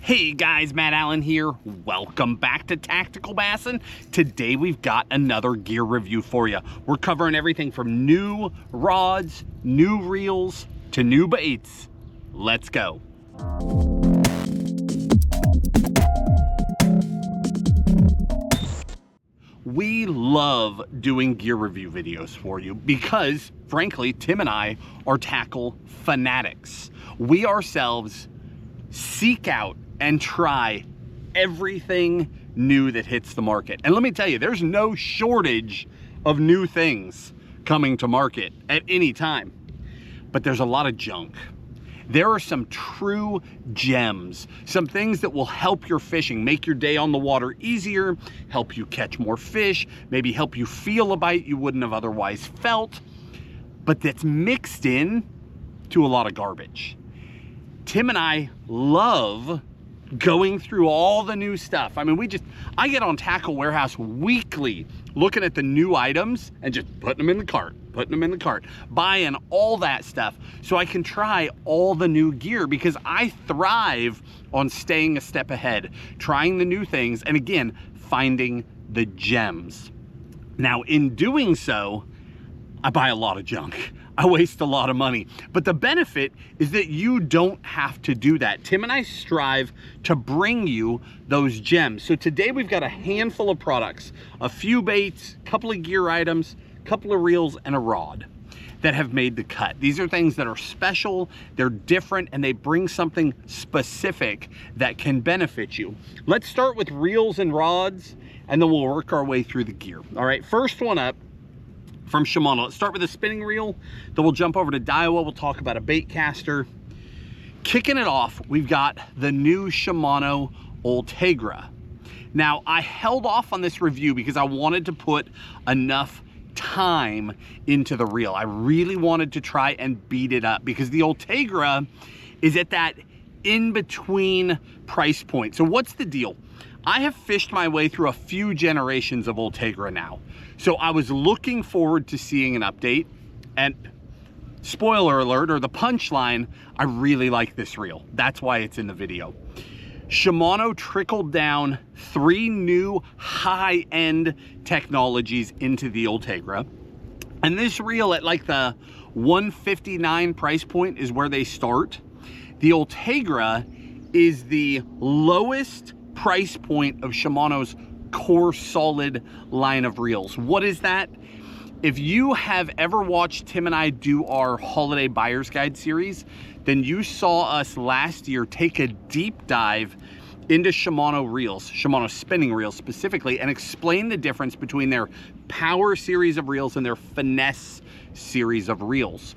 Hey guys, Matt Allen here. Welcome back to TacticalBassin. Today we've got another gear review for you. We're covering everything from new rods, new reels, to new baits. Let's go. We love doing gear review videos for you because, frankly, Tim and I are tackle fanatics. We ourselves seek out and try everything new that hits the market. And let me tell you, there's no shortage of new things coming to market at any time. But there's a lot of junk. There are some true gems, some things that will help your fishing, make your day on the water easier, help you catch more fish, maybe help you feel a bite you wouldn't have otherwise felt, but that's mixed in to a lot of garbage. Tim and I love going through all the new stuff. I mean, I get on Tackle Warehouse weekly looking at the new items and just putting them in the cart, buying all that stuff so I can try all the new gear because I thrive on staying a step ahead, trying the new things, and again, finding the gems. Now, in doing so, I buy a lot of junk. I waste a lot of money, but the benefit is that you don't have to do that. Tim and I strive to bring you those gems. So today we've got a handful of products, a few baits, a couple of gear items, a couple of reels, and a rod that have made the cut. These are things that are special, they're different, and they bring something specific that can benefit you. Let's start with reels and rods, and then we'll work our way through the gear. All right, first one up, from Shimano. Let's start with a spinning reel, then we'll jump over to Daiwa, we'll talk about a bait caster. Kicking it off, we've got the new Shimano Ultegra. Now, I held off on this review because I wanted to put enough time into the reel. I really wanted to try and beat it up because the Ultegra is at that in-between price point. So what's the deal? I have fished my way through a few generations of Ultegra now. So I was looking forward to seeing an update, and spoiler alert, or the punchline, I really like this reel. That's why it's in the video. Shimano trickled down 3 new high-end technologies into the Ultegra. And this reel at like the $159 price point is where they start. The Ultegra is the lowest price point of Shimano's core solid line of reels. What is that? If you have ever watched Tim and I do our holiday buyer's guide series, then you saw us last year take a deep dive into Shimano reels, Shimano spinning reels specifically, and explain the difference between their power series of reels and their finesse series of reels.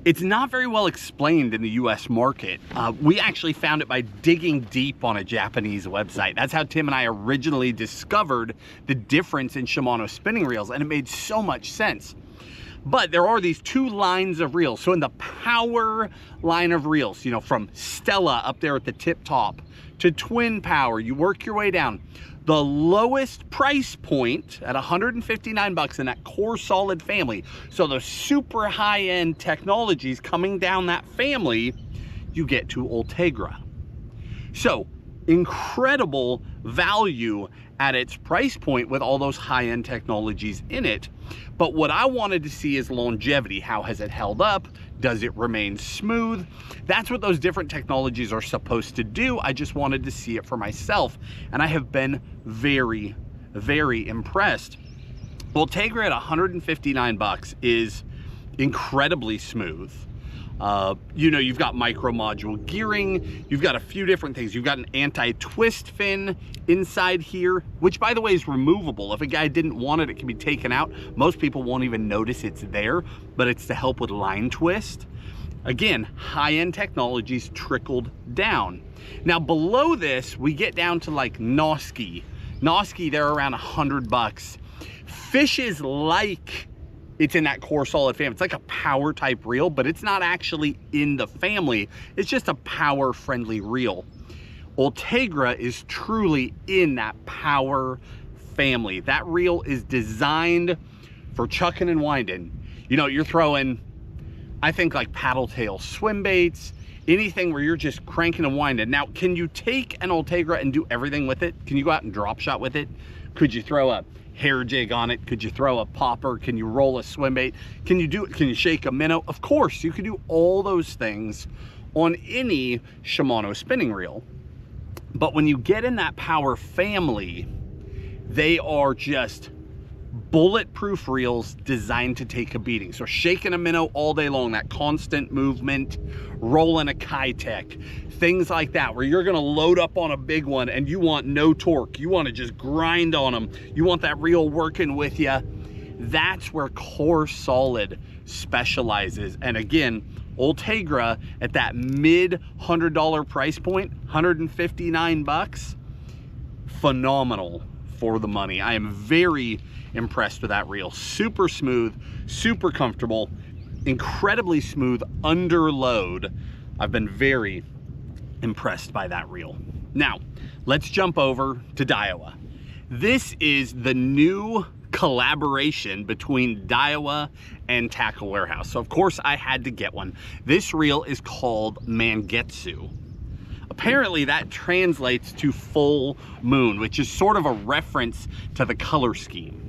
It's not very well explained in the US market. We actually found it by digging deep on a Japanese website. That's how Tim and I originally discovered the difference in Shimano spinning reels, and it made so much sense. But there are these 2 lines of reels. So in the power line of reels, you know, from Stella up there at the tip top to twin power, you work your way down. The lowest price point at $159 in that core solid family. So the super high-end technologies coming down that family, you get to Ultegra. So incredible value at its price point with all those high-end technologies in it. But what I wanted to see is longevity. How has it held up? Does it remain smooth? That's what those different technologies are supposed to do. I just wanted to see it for myself, and I have been very, very impressed. Ultegra at $159 is incredibly smooth. You know, you've got micro module gearing, you've got a few different things. You've got an anti-twist fin inside here, which by the way is removable. If a guy didn't want it, it can be taken out. Most people won't even notice it's there, but it's to help with line twist. Again, high-end technologies trickled down. Now below this, we get down to like Noski. Noski, they're around $100. Fishes like it's in that core solid family. It's like a power type reel, but it's not actually in the family. It's just a power friendly reel. Ultegra is truly in that power family. That reel is designed for chucking and winding. You know, you're throwing, I think, like paddle tail swim baits, anything where you're just cranking and winding. Now, can you take an Ultegra and do everything with it? Can you go out and drop shot with it? Could you throw a hair jig on it? Could you throw a popper? Can you roll a swim bait? Can you shake a minnow? Of course, you can do all those things on any Shimano spinning reel. But when you get in that power family, they are just bulletproof reels designed to take a beating. So shaking a minnow all day long, that constant movement, rolling a Kitech, things like that, where you're gonna load up on a big one and you want no torque. You wanna just grind on them. You want that reel working with you. That's where Core Solid specializes. And again, Ultegra at that mid $100 price point, 159 bucks, phenomenal for the money. I am very impressed with that reel. Super smooth, super comfortable, incredibly smooth under load. I've been very impressed by that reel. Now, let's jump over to Daiwa. This is the new collaboration between Daiwa and Tackle Warehouse. So of course I had to get one. This reel is called Mangettu. Apparently that translates to full moon, which is sort of a reference to the color scheme.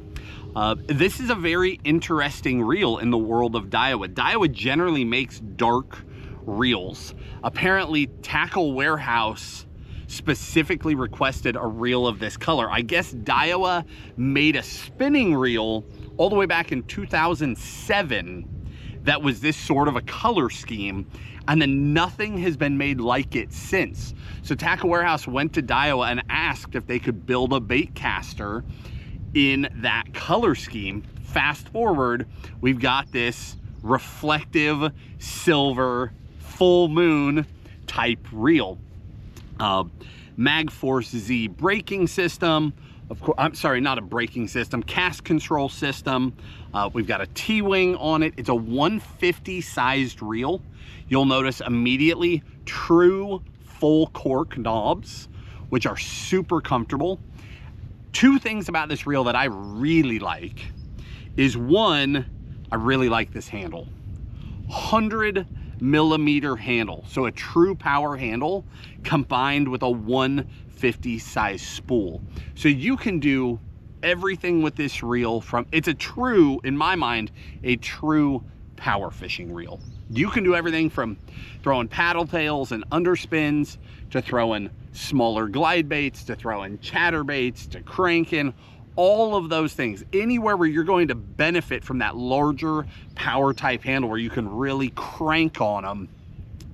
This is a very interesting reel in the world of Daiwa. Daiwa generally makes dark reels. Apparently Tackle Warehouse specifically requested a reel of this color. I guess Daiwa made a spinning reel all the way back in 2007 that was this sort of a color scheme, and then nothing has been made like it since. So Tackle Warehouse went to Daiwa and asked if they could build a bait caster in that color scheme. Fast forward, we've got this reflective silver full moon type reel. Magforce Z braking system, of course. I'm sorry, not a braking system, cast control system. We've got a T-wing on it. It's a 150 sized reel. You'll notice immediately true full cork knobs, which are super comfortable. Two things about this reel that I really like is, one, I really like this handle. 100mm handle, so a true power handle combined with a 150 size spool. So you can do everything with this reel. It's a true, in my mind, a true power fishing reel. You can do everything from throwing paddle tails and underspins to throwing smaller glide baits, to throwing chatter baits, to cranking, all of those things. Anywhere where you're going to benefit from that larger power type handle where you can really crank on them,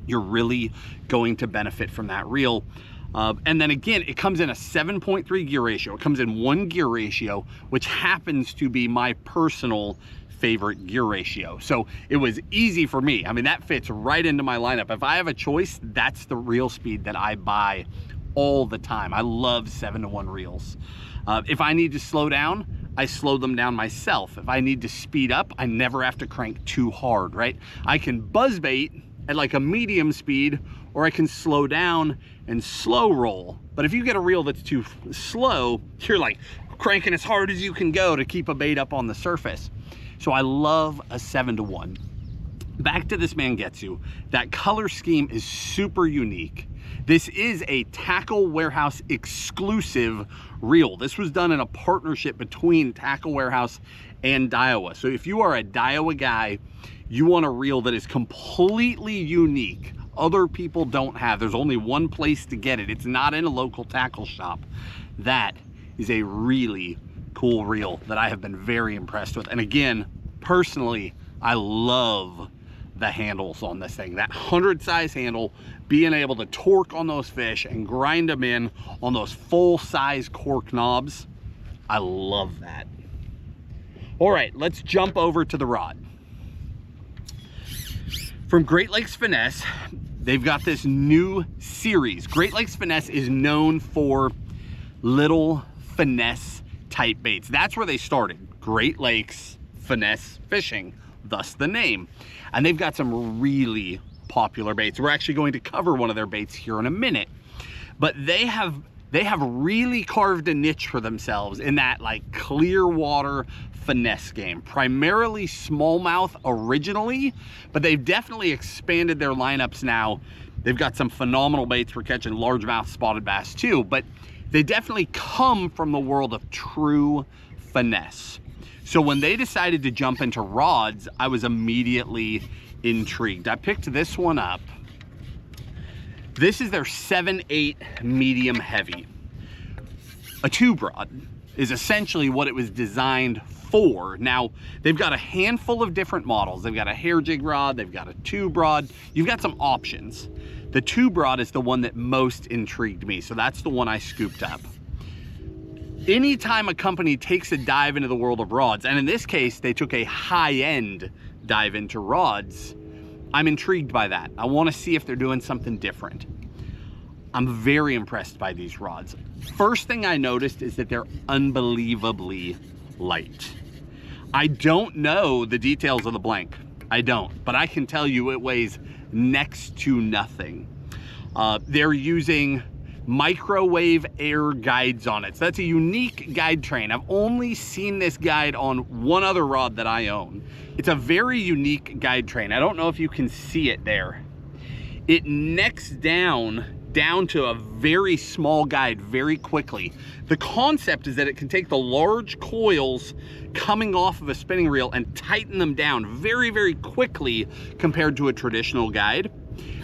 you're really going to benefit from that reel. And then again, it comes in a 7.3 gear ratio. It comes in 1 gear ratio, which happens to be my personal favorite gear ratio. So it was easy for me. I mean, that fits right into my lineup. If I have a choice, that's the reel speed that I buy all the time. I love 7-to-1 reels. If I need to slow down, I slow them down myself. If I need to speed up, I never have to crank too hard, right? I can buzz bait at like a medium speed, or I can slow down and slow roll. But if you get a reel that's too slow, you're like cranking as hard as you can go to keep a bait up on the surface. So I love a 7-to-1. Back to this Mangettu. That color scheme is super unique. This is a Tackle Warehouse exclusive reel. This was done in a partnership between Tackle Warehouse and Daiwa. So if you are a Daiwa guy, you want a reel that is completely unique, other people don't have. There's only one place to get it. It's not in a local tackle shop. That is a really cool reel that I have been very impressed with. And again, personally, I love the handles on this thing. That 100 size handle, being able to torque on those fish and grind them in on those full size cork knobs, I love that. All right, let's jump over to the rod. From Great Lakes Finesse, they've got this new series. Great Lakes Finesse is known for little finesse type baits. That's where they started. Great Lakes Finesse Fishing, thus the name. And they've got some really popular baits. We're actually going to cover one of their baits here in a minute. But they have really carved a niche for themselves in that like clear water finesse game. Primarily smallmouth originally, but they've definitely expanded their lineups now They've got some phenomenal baits for catching largemouth spotted bass too, but they definitely come from the world of true finesse. So when they decided to jump into rods, I was immediately intrigued. I picked this one up. This is their 7/8 medium heavy. A tube rod is essentially what it was designed for. Now, they've got a handful of different models. They've got a hair jig rod, they've got a tube rod. You've got some options. The tube rod is the one that most intrigued me, so that's the one I scooped up. Anytime a company takes a dive into the world of rods, and in this case, they took a high-end dive into rods, I'm intrigued by that. I want to see if they're doing something different. I'm very impressed by these rods. First thing I noticed is that they're unbelievably light. I don't know the details of the blank. I don't, but I can tell you it weighs next to nothing. They're using microwave air guides on it. So that's a unique guide train. I've only seen this guide on one other rod that I own. It's a very unique guide train. I don't know if you can see it there. It necks down to a very small guide very quickly. The concept is that it can take the large coils coming off of a spinning reel and tighten them down very, very quickly compared to a traditional guide.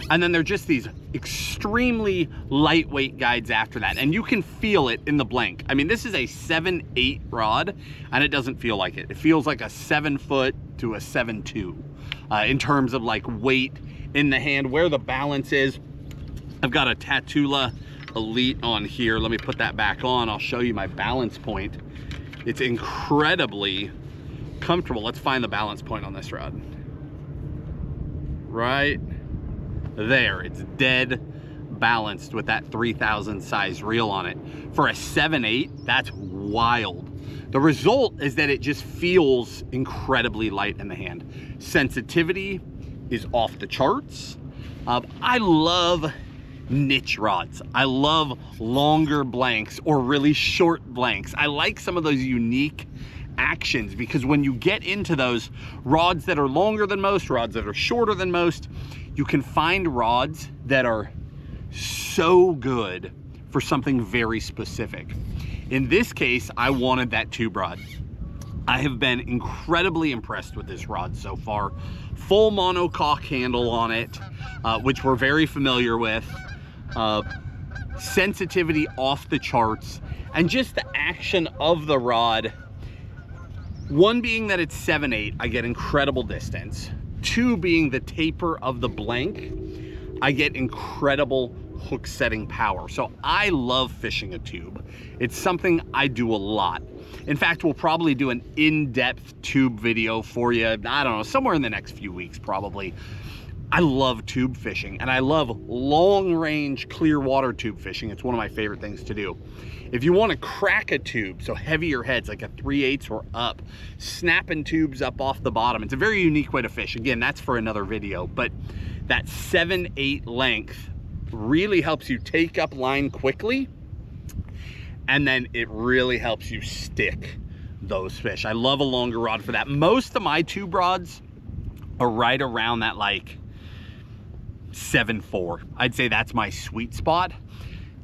And then they're just these extremely lightweight guides after that. And you can feel it in the blank. I mean, this is a 7/8 rod and it doesn't feel like it. It feels like a 7-foot to a 7.2 in terms of like weight in the hand, where the balance is. I've got a Tatula Elite on here. Let me put that back on. I'll show you my balance point. It's incredibly comfortable. Let's find the balance point on this rod. Right there, it's dead balanced with that 3000 size reel on it. For a 7/8, that's wild. The result is that it just feels incredibly light in the hand. Sensitivity is off the charts. I love niche rods. I love longer blanks or really short blanks. I like some of those unique actions because when you get into those rods that are longer than most, rods that are shorter than most, you can find rods that are so good for something very specific. In this case, I wanted that tube rod. I have been incredibly impressed with this rod so far. Full monocoque handle on it, which we're very familiar with. Sensitivity off the charts, and just the action of the rod. One being that it's 7/8, I get incredible distance. Two being the taper of the blank, I get incredible hook setting power. So I love fishing a tube. It's something I do a lot. In fact, we'll probably do an in-depth tube video for you, I don't know, somewhere in the next few weeks probably. I love tube fishing, and I love long-range clear water tube fishing. It's one of my favorite things to do. If you want to crack a tube, so heavier heads like a 3/8 or up, snapping tubes up off the bottom, it's a very unique way to fish. Again, that's for another video, but that 7/8 length really helps you take up line quickly, and then it really helps you stick those fish. I love a longer rod for that. Most of my tube rods are right around that like 7.4. I'd say that's my sweet spot.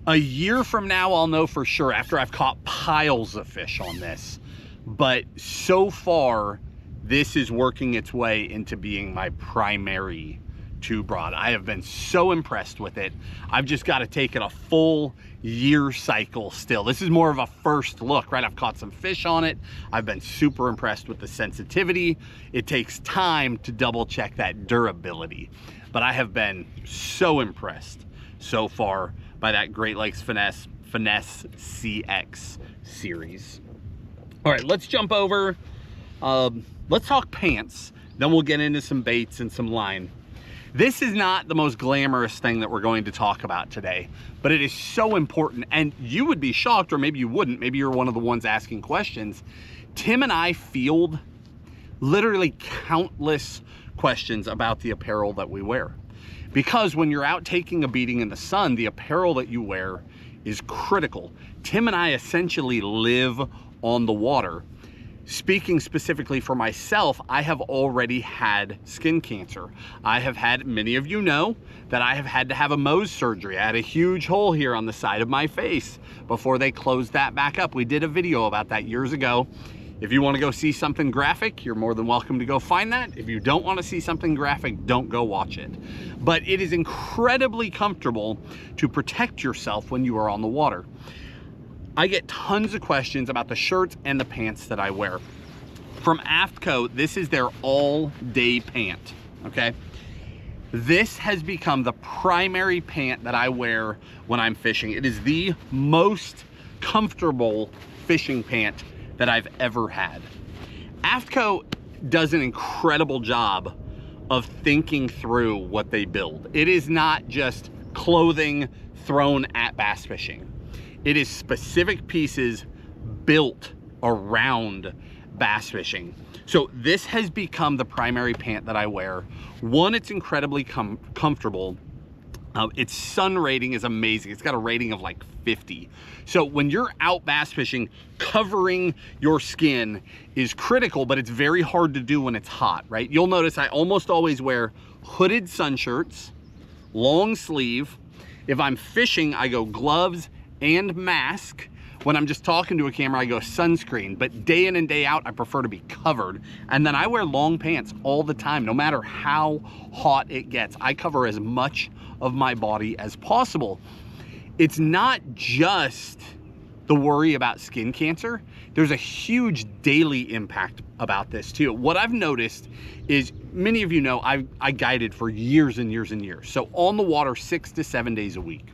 A year from now, I'll know for sure after I've caught piles of fish on this. But so far, this is working its way into being my primary tube rod. I have been so impressed with it. I've just got to take it a full year cycle still. This is more of a first look, right? I've caught some fish on it. I've been super impressed with the sensitivity. It takes time to double check that durability. But I have been so impressed so far by that Great Lakes Finesse CX series. All right, let's jump over. Let's talk pants. Then we'll get into some baits and some line. This is not the most glamorous thing that we're going to talk about today, but it is so important. And you would be shocked, or maybe you wouldn't. Maybe you're one of the ones asking questions. Tim and I field literally countless questions about the apparel that we wear. Because when you're out taking a beating in the sun, the apparel that you wear is critical. Tim and I essentially live on the water. speaking specifically for myself, I have already had skin cancer. I have had, many of you know, that I have had to have a Mohs surgery. I had a huge hole here on the side of my face before they closed that back up. We did a video about that years ago. If you want to go see something graphic, you're more than welcome to go find that. If you don't want to see something graphic, don't go watch it. But it is incredibly comfortable to protect yourself when you are on the water. I get tons of questions about the shirts and the pants that I wear. From AFTCO, this is their all-day pant, okay? This has become the primary pant that I wear when I'm fishing. It is the most comfortable fishing pant that I've ever had. AFTCO does an incredible job of thinking through what they build. It is not just clothing thrown at bass fishing. It is specific pieces built around bass fishing. So this has become the primary pant that I wear. One, it's incredibly comfortable. Its sun rating is amazing. It's got a rating of like 50. So when you're out bass fishing, covering your skin is critical, but it's very hard to do when it's hot, right? You'll notice I almost always wear hooded sun shirts, long sleeve. If I'm fishing, I go gloves and mask. When I'm just talking to a camera, I go sunscreen, but day in and day out, I prefer to be covered. And then I wear long pants all the time, no matter how hot it gets. I cover as much of my body as possible. It's not just the worry about skin cancer. There's a huge daily impact about this too. What I've noticed is, many of you know, I guided for years and years and years. So on the water 6 to 7 days a week.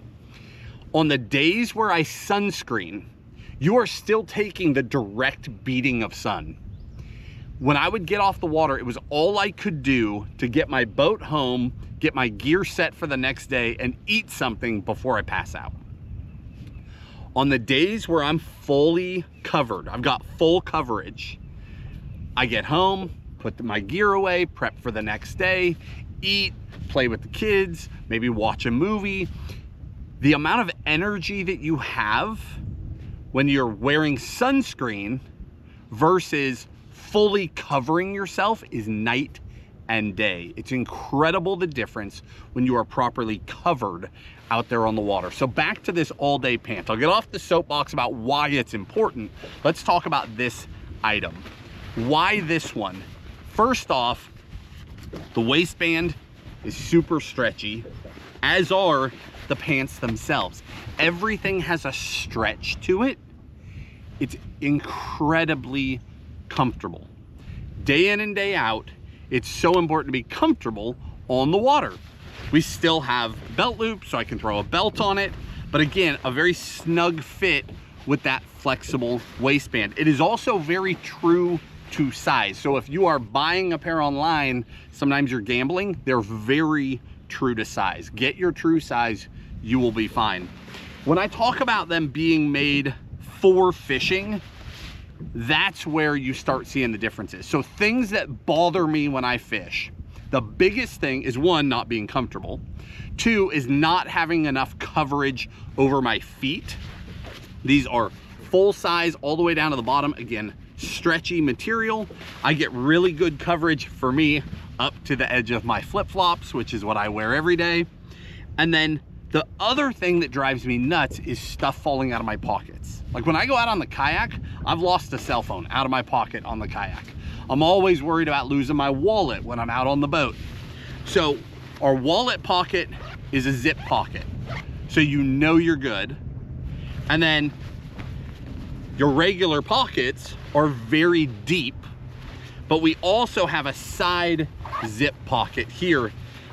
On the days where I sunscreen, you are still taking the direct beating of sun. When I would get off the water, it was all I could do to get my boat home, get my gear set for the next day, and eat something before I pass out. On the days where I'm fully covered, I've got full coverage, I get home, put my gear away, prep for the next day, eat, play with the kids, maybe watch a movie. The amount of energy that you have when you're wearing sunscreen versus fully covering yourself is night and day. It's incredible the difference when you are properly covered out there on the water. So back to this all-day pant. I'll get off the soapbox about why it's important. Let's talk about this item. Why this one? First off, the waistband is super stretchy, as are the pants themselves. Everything has a stretch to it. It's incredibly comfortable. Day in and day out, it's so important to be comfortable on the water. We still have belt loops, so I can throw a belt on it, but again, a very snug fit with that flexible waistband. It is also very true to size. So if you are buying a pair online, sometimes you're gambling, they're very true to size. Get your true size, you will be fine. When I talk about them being made for fishing, that's where you start seeing the differences. So things that bother me when I fish, the biggest thing is, one, not being comfortable. Two is not having enough coverage over my feet. These are full size all the way down to the bottom. Again, stretchy material. I get really good coverage, for me, up to the edge of my flip-flops, which is what I wear every day. And then the other thing that drives me nuts is stuff falling out of my pockets. Like when I go out on the kayak, I've lost a cell phone out of my pocket on the kayak. I'm always worried about losing my wallet when I'm out on the boat. So our wallet pocket is a zip pocket, so you know you're good. And then your regular pockets are very deep, but we also have a side zip pocket here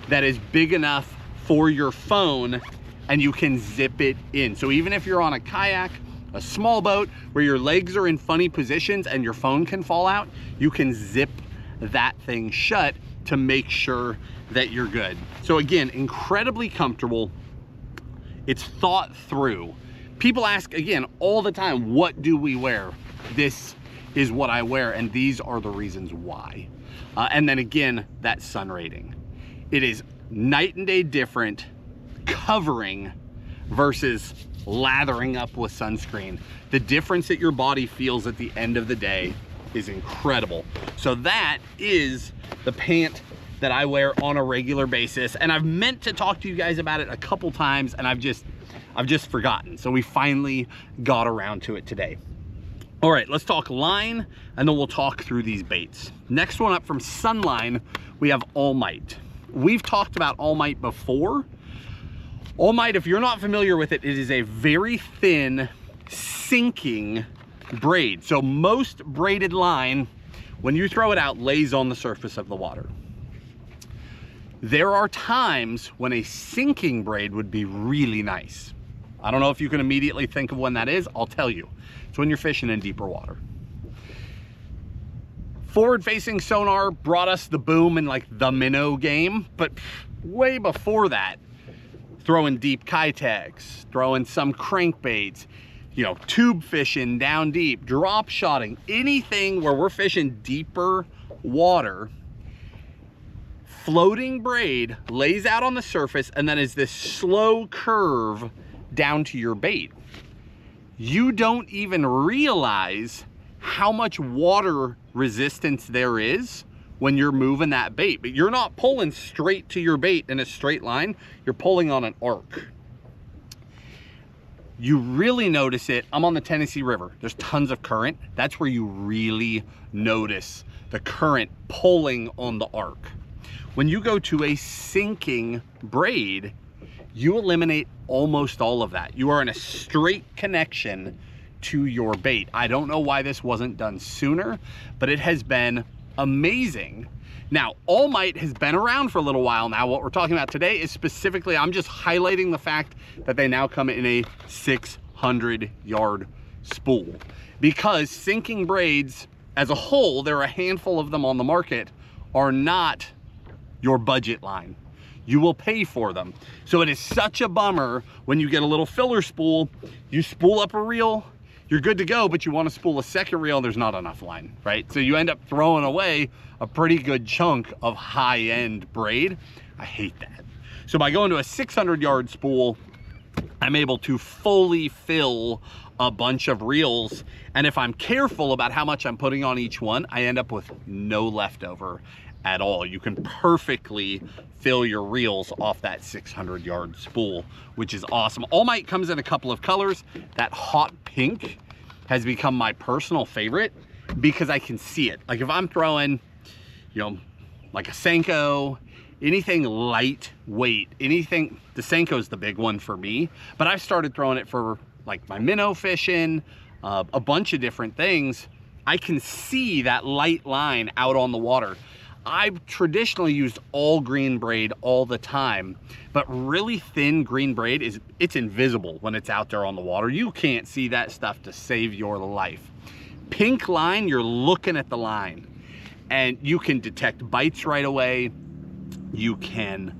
that is big enough for your phone, and you can zip it in. So even if you're on a kayak, a small boat where your legs are in funny positions and your phone can fall out, you can zip that thing shut to make sure that you're good. So again, incredibly comfortable. It's thought through. People ask, again, all the time, what do we wear? This is what I wear, and these are the reasons why. And then again, that sun rating. It is night and day different covering versus lathering up with sunscreen. The difference that your body feels at the end of the day is incredible. So that is the pant that I wear on a regular basis. And I've meant to talk to you guys about it a couple times, and I've just forgotten. So we finally got around to it today. All right, let's talk line, and then we'll talk through these baits. Next one up from Sunline, we have All Might. We've talked about All Might before. All Might, if you're not familiar with it, it is a very thin, sinking braid. So most braided line, when you throw it out, lays on the surface of the water. There are times when a sinking braid would be really nice. I don't know if you can immediately think of when that is. I'll tell you. It's when you're fishing in deeper water. Forward-facing sonar brought us the boom in like the minnow game, but way before that, throwing deep kitex, throwing some crankbaits, you know, tube fishing down deep, drop shotting, anything where we're fishing deeper water, floating braid lays out on the surface and then is this slow curve down to your bait. You don't even realize how much water resistance there is when you're moving that bait, but you're not pulling straight to your bait in a straight line, you're pulling on an arc. You really notice it. I'm on the Tennessee River. There's tons of current. That's where you really notice the current pulling on the arc. When you go to a sinking braid, you eliminate almost all of that. You are in a straight connection to your bait. I don't know why this wasn't done sooner, but it has been amazing. Now, All Might has been around for a little while now. What we're talking about today is specifically, I'm just highlighting the fact that they now come in a 600-yard spool. Because sinking braids, as a whole, there are a handful of them on the market, are not your budget line. You will pay for them. So it is such a bummer when you get a little filler spool, you spool up a reel, you're good to go, but you want to spool a second reel, there's not enough line, right? So you end up throwing away a pretty good chunk of high-end braid. I hate that. So by going to a 600-yard spool, I'm able to fully fill a bunch of reels. And if I'm careful about how much I'm putting on each one, I end up with no leftover at all. You can perfectly fill your reels off that 600-yard spool, which is awesome. All Might comes in a couple of colors. That hot pink has become my personal favorite because I can see it. Like if I'm throwing, you know, like a Senko, anything lightweight, anything, the Senko's the big one for me, but I've started throwing it for like my minnow fishing, a bunch of different things. I can see that light line out on the water. I've traditionally used all green braid all the time, but really thin green braid it's invisible when it's out there on the water. You can't see that stuff to save your life. Pink line, you're looking at the line and you can detect bites right away. You can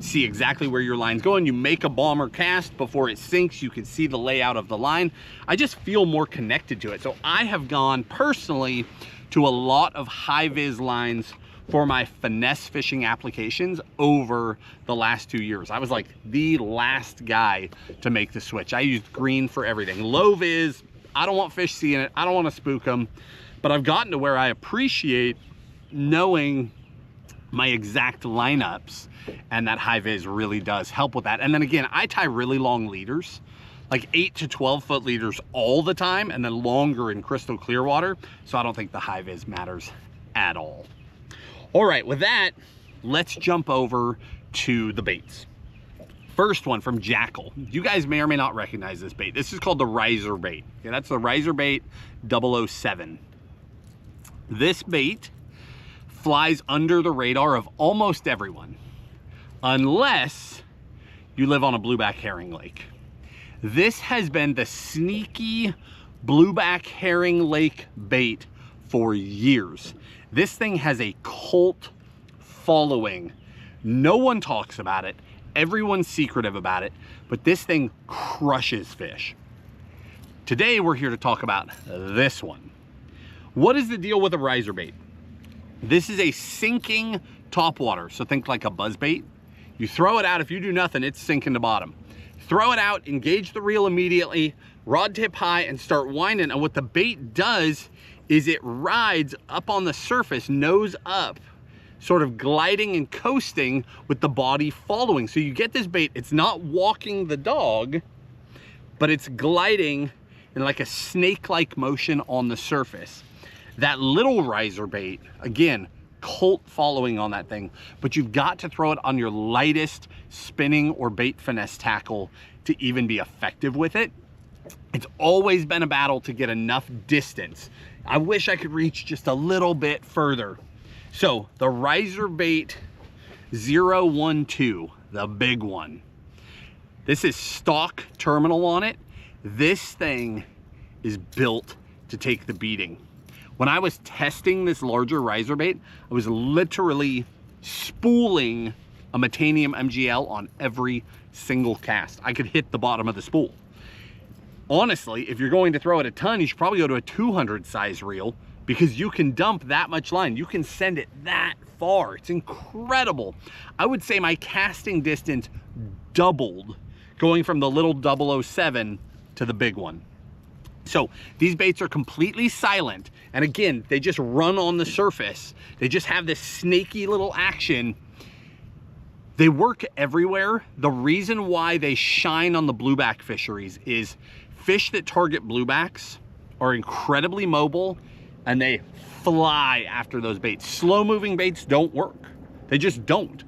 see exactly where your line's going. You make a bomber cast before it sinks, you can see the layout of the line. I just feel more connected to it. So I have gone personally to a lot of high-vis lines for my finesse fishing applications over the last 2 years. I was like the last guy to make the switch. I used green for everything. Low vis, I don't want fish seeing it, I don't want to spook them, but I've gotten to where I appreciate knowing my exact lineups, and that high vis really does help with that. And then again, I tie really long leaders, like 8 to 12 foot leaders all the time, and then longer in crystal clear water. So I don't think the high vis matters at all. All right, with that, let's jump over to the baits. First one from Jackall. You guys may or may not recognize this bait. This is called the riser bait. Okay, that's the riser bait 007. This bait flies under the radar of almost everyone, unless you live on a blueback herring lake. This has been the sneaky blueback herring lake bait for years. This thing has a cult following. No one talks about it. Everyone's secretive about it, but this thing crushes fish. Today, we're here to talk about this one. What is the deal with a riser bait? This is a sinking topwater, so think like a buzz bait. You throw it out, if you do nothing, it's sinking to bottom. Throw it out, engage the reel immediately, rod tip high, and start winding. And what the bait does is it rides up on the surface, nose up, sort of gliding and coasting with the body following. So you get this bait, it's not walking the dog, but it's gliding in like a snake-like motion on the surface. That little riser bait, again, cult following on that thing, but you've got to throw it on your lightest spinning or bait finesse tackle to even be effective with it. It's always been a battle to get enough distance. I wish I could reach just a little bit further. So the riser bait 012, the big one. This is stock terminal on it. This thing is built to take the beating. When I was testing this larger riser bait, I was literally spooling a Metanium MGL on every single cast. I could hit the bottom of the spool. Honestly, if you're going to throw it a ton, you should probably go to a 200 size reel, because you can dump that much line. You can send it that far. It's incredible. I would say my casting distance doubled going from the little 007 to the big one. So these baits are completely silent. And again, they just run on the surface. They just have this snaky little action. They work everywhere. The reason why they shine on the blueback fisheries is fish that target bluebacks are incredibly mobile and they fly after those baits. Slow moving baits don't work. They just don't.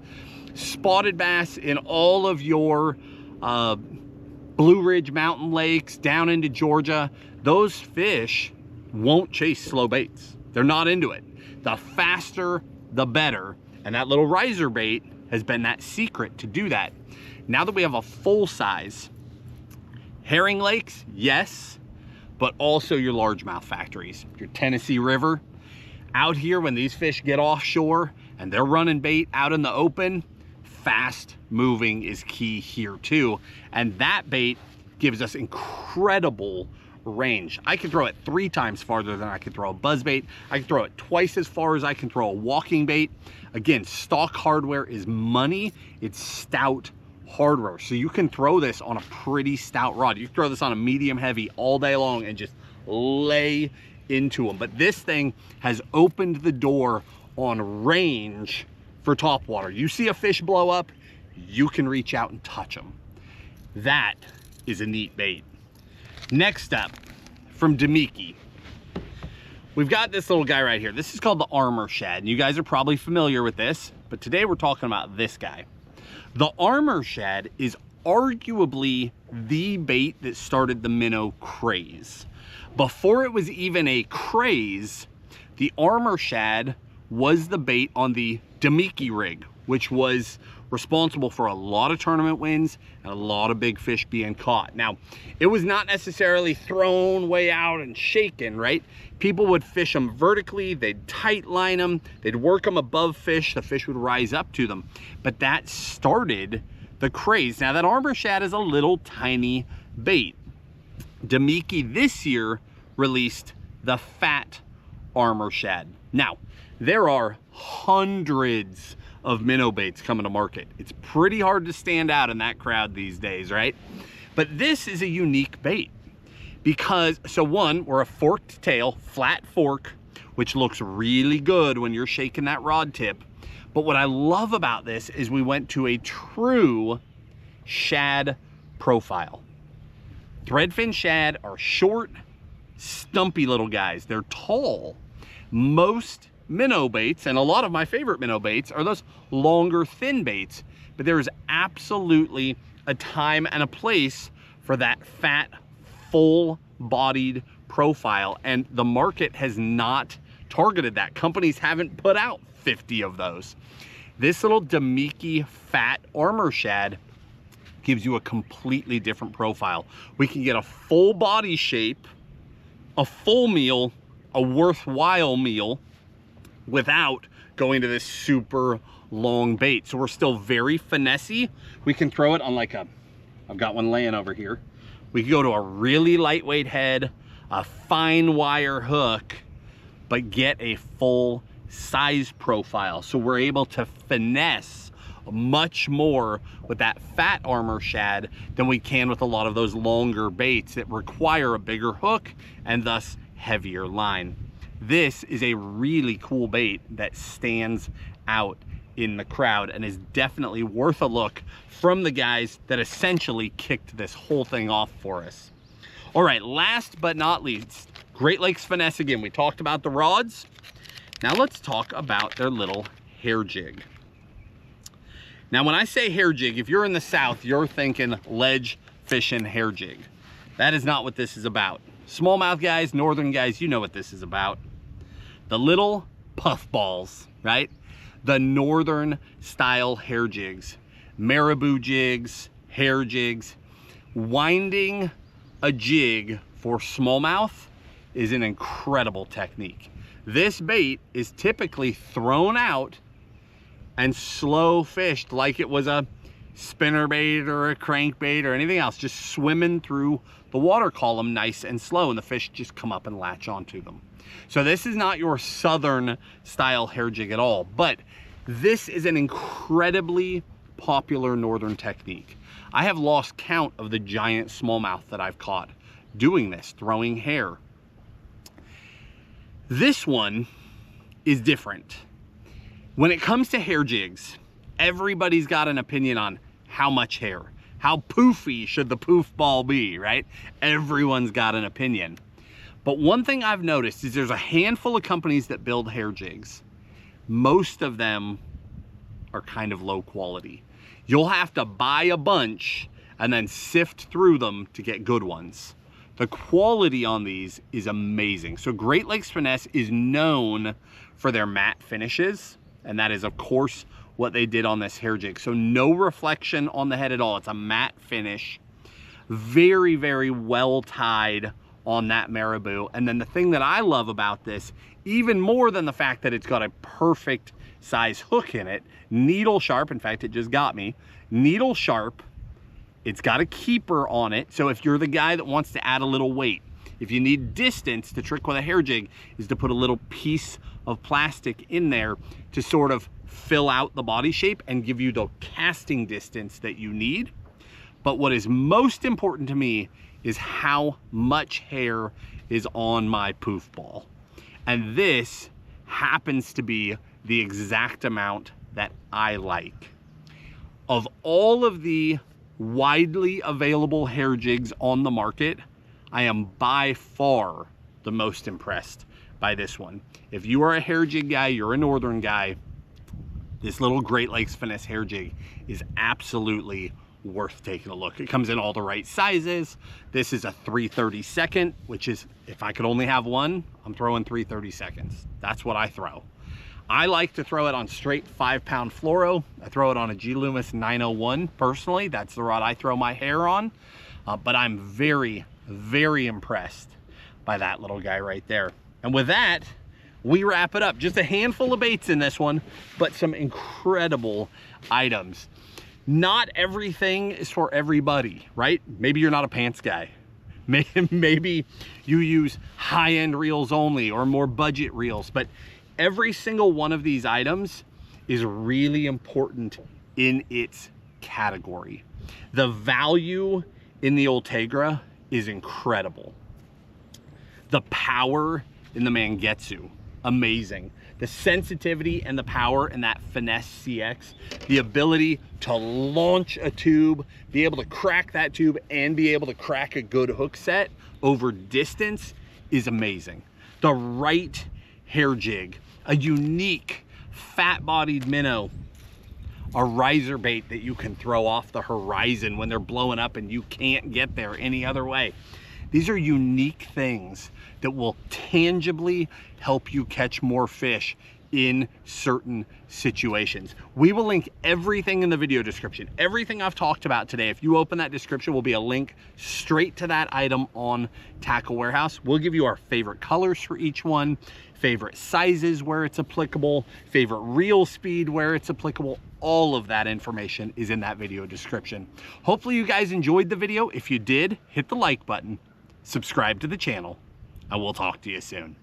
Spotted bass in all of your Blue Ridge mountain lakes down into Georgia, those fish won't chase slow baits. They're not into it. The faster, the better. And that little riser bait has been that secret to do that. Now that we have a full size, herring lakes, yes, but also your largemouth factories, your Tennessee River. Out here, when these fish get offshore and they're running bait out in the open, fast moving is key here too. And that bait gives us incredible range. I can throw it 3 times farther than I can throw a buzz bait. I can throw it twice as far as I can throw a walking bait. Again, stock hardware is money. It's stout hardware. So you can throw this on a pretty stout rod. You can throw this on a medium heavy all day long and just lay into them. But this thing has opened the door on range for topwater. You see a fish blow up, you can reach out and touch them. That is a neat bait. Next up, from Demiki, we've got this little guy right here. This is called the Armor Shad, and you guys are probably familiar with this, but today we're talking about this guy. The Armor Shad is arguably the bait that started the minnow craze. Before it was even a craze, the Armor Shad was the bait on the Demiki rig, which was responsible for a lot of tournament wins and a lot of big fish being caught. Now, it was not necessarily thrown way out and shaken, right? People would fish them vertically, they'd tight line them, they'd work them above fish, the fish would rise up to them. But that started the craze. Now, that Armor Shad is a little tiny bait. Demiki this year released the Fat Armor Shad. Now, there are hundreds of minnow baits coming to market. It's pretty hard to stand out in that crowd these days, right? But this is a unique bait because, so one, we're a forked tail, flat fork, which looks really good when you're shaking that rod tip. But what I love about this is we went to a true shad profile. Threadfin shad are short, stumpy little guys. They're tall. Most minnow baits, and a lot of my favorite minnow baits, are those longer, thin baits, but there is absolutely a time and a place for that fat, full-bodied profile, and the market has not targeted that. Companies haven't put out 50 of those. This little Demiki Fat Armor Shad gives you a completely different profile. We can get a full body shape, a full meal, a worthwhile meal, without going to this super long bait. So we're still very finessey. We can throw it on like a, I've got one laying over here. We can go to a really lightweight head, a fine wire hook, but get a full size profile. So we're able to finesse much more with that Fat Armor Shad than we can with a lot of those longer baits that require a bigger hook and thus heavier line. this is a really cool bait that stands out in the crowd and is definitely worth a look from the guys that essentially kicked this whole thing off for us. All right, last but not least, Great Lakes Finesse again. We talked about the rods. Now let's talk about their little hair jig. Now when I say hair jig, if you're in the South, you're thinking ledge fishing hair jig. That is not what this is about. Smallmouth guys, northern guys, you know what this is about. The little puff balls, right? The northern style hair jigs, marabou jigs, hair jigs. Winding a jig for smallmouth is an incredible technique. This bait is typically thrown out and slow fished like it was a spinner bait or a crankbait or anything else, just swimming through the water column nice and slow, and the fish just come up and latch onto them. So this is not your southern style hair jig at all, but this is an incredibly popular northern technique. I have lost count of the giant smallmouth that I've caught doing this, throwing hair. This one is different. When it comes to hair jigs, everybody's got an opinion on how much hair. How poofy should the poof ball be, right? Everyone's got an opinion. But one thing I've noticed is there's a handful of companies that build hair jigs. Most of them are kind of low quality. You'll have to buy a bunch and then sift through them to get good ones. The quality on these is amazing. So Great Lakes Finesse is known for their matte finishes, and that is of course what they did on this hair jig. So no reflection on the head at all. It's a matte finish. Very, very well tied on that marabou. And then the thing that I love about this, even more than the fact that it's got a perfect size hook in it, needle sharp, in fact, it just got me, needle sharp, it's got a keeper on it. So if you're the guy that wants to add a little weight, if you need distance, the trick with a hair jig is to put a little piece of plastic in there to sort of fill out the body shape and give you the casting distance that you need. But what is most important to me is how much hair is on my poof ball. And this happens to be the exact amount that I like. Of all of the widely available hair jigs on the market, I am by far the most impressed by this one. If you are a hair jig guy, you're a northern guy, this little Great Lakes Finesse hair jig is absolutely worth taking a look. It comes in all the right sizes. This is a 3/32, which is, if I could only have one, I'm throwing 3/32. That's what I throw. I like to throw it on straight 5-pound fluoro. I throw it on a G. Loomis 901 personally. That's the rod I throw my hair on. But I'm very, very impressed by that little guy right there. And with that, we wrap it up. Just a handful of baits in this one, but some incredible items. Not everything is for everybody, right? Maybe you're not a pants guy. Maybe you use high-end reels only or more budget reels, but every single one of these items is really important in its category. The value in the Ultegra is incredible. The power in the Mangettu, amazing. The sensitivity and the power in that Finesse CX, the ability to launch a tube, be able to crack that tube and be able to crack a good hook set over distance is amazing. The right hair jig, a unique fat-bodied minnow, a riser bait that you can throw off the horizon when they're blowing up and you can't get there any other way. These are unique things that will tangibly help you catch more fish in certain situations. We will link everything in the video description. Everything I've talked about today, if you open that description, will be a link straight to that item on Tackle Warehouse. We'll give you our favorite colors for each one, favorite sizes where it's applicable, favorite reel speed where it's applicable. All of that information is in that video description. Hopefully you guys enjoyed the video. If you did, hit the like button, subscribe to the channel, and we'll talk to you soon.